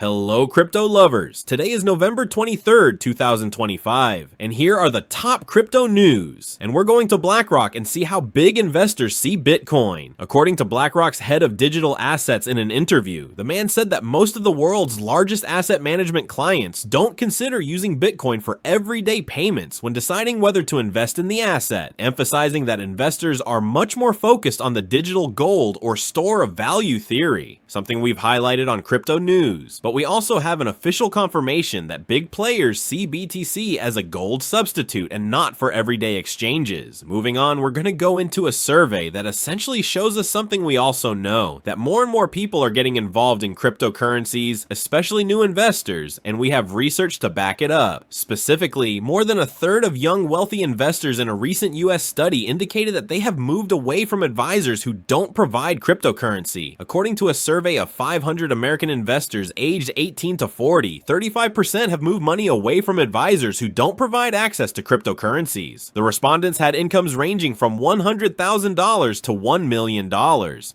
Hello crypto lovers, today is November 23rd, 2025, and here are the top crypto news. And we're going to BlackRock and see how big investors see Bitcoin. According to BlackRock's head of digital assets in an interview, the man said that most of the world's largest asset management clients don't consider using Bitcoin for everyday payments when deciding whether to invest in the asset, emphasizing that investors are much more focused on the digital gold or store of value theory, something we've highlighted on crypto news. But we also have an official confirmation that big players see BTC as a gold substitute and not for everyday exchanges. Moving on, we're going to go into a survey that essentially shows us something we also know, that more and more people are getting involved in cryptocurrencies, especially new investors, and we have research to back it up. Specifically, more than a third of young wealthy investors in a recent US study indicated that they have moved away from advisors who don't provide cryptocurrency. According to a survey of 500 American investors aged 18 to 40, 35% have moved money away from advisors who don't provide access to cryptocurrencies. The respondents had incomes ranging from $100,000 to $1 million.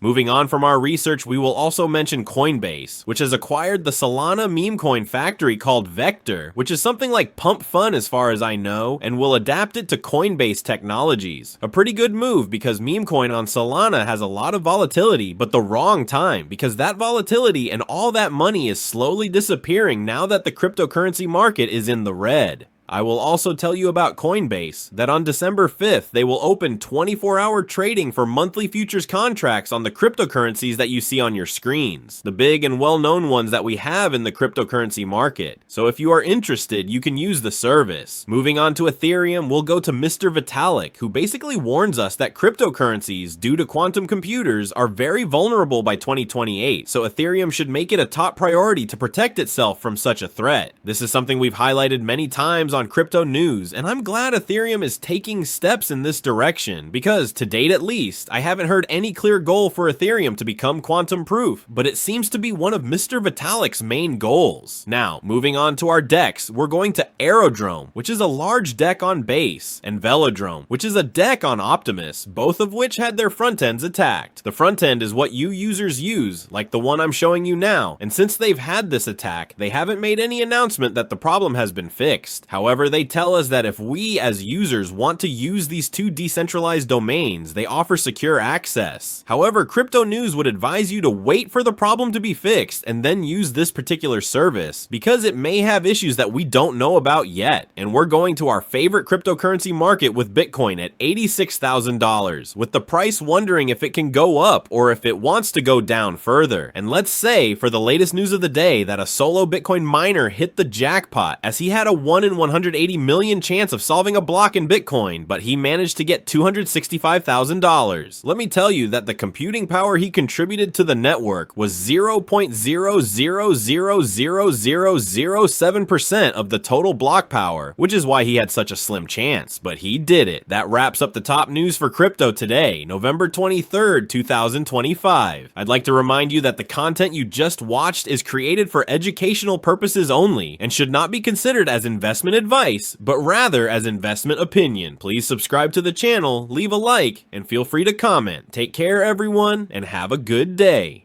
Moving on from our research, we will also mention Coinbase, which has acquired the Solana memecoin factory called Vector, which is something like Pump.fun as far as I know, and will adapt it to Coinbase technologies. A pretty good move because memecoin on Solana has a lot of volatility, but the wrong time, because that volatility and all that money is slowly disappearing now that the cryptocurrency market is in the red. I will also tell you about Coinbase, that on December 5th, they will open 24-hour trading for monthly futures contracts on the cryptocurrencies that you see on your screens, the big and well-known ones that we have in the cryptocurrency market. So if you are interested, you can use the service. Moving on to Ethereum, we'll go to Mr. Vitalik, who basically warns us that cryptocurrencies, due to quantum computers, are very vulnerable by 2028, so Ethereum should make it a top priority to protect itself from such a threat. This is something we've highlighted many times on crypto news, and I'm glad Ethereum is taking steps in this direction, because to date at least, I haven't heard any clear goal for Ethereum to become quantum proof, but it seems to be one of Mr. Vitalik's main goals. Now, moving on to our decks, we're going to Aerodrome, which is a large deck on Base, and Velodrome, which is a deck on Optimus, both of which had their front ends attacked. The front end is what you users use, like the one I'm showing you now, and since they've had this attack, they haven't made any announcement that the problem has been fixed. However, they tell us that if we as users want to use these two decentralized domains, they offer secure access. However, crypto news would advise you to wait for the problem to be fixed and then use this particular service, because it may have issues that we don't know about yet. And we're going to our favorite cryptocurrency market with Bitcoin at $86,000, with the price wondering if it can go up or if it wants to go down further. And let's say, for the latest news of the day, that a solo Bitcoin miner hit the jackpot, as he had a 1 in 180 million chance of solving a block in Bitcoin, but he managed to get $265,000. Let me tell you that the computing power he contributed to the network was 0.0000007% of the total block power, which is why he had such a slim chance, but he did it. That wraps up the top news for crypto today, November 23rd, 2025. I'd like to remind you that the content you just watched is created for educational purposes only and should not be considered as investment advice, but rather as investment opinion. Please subscribe to the channel, leave a like, and feel free to comment. Take care everyone, and have a good day.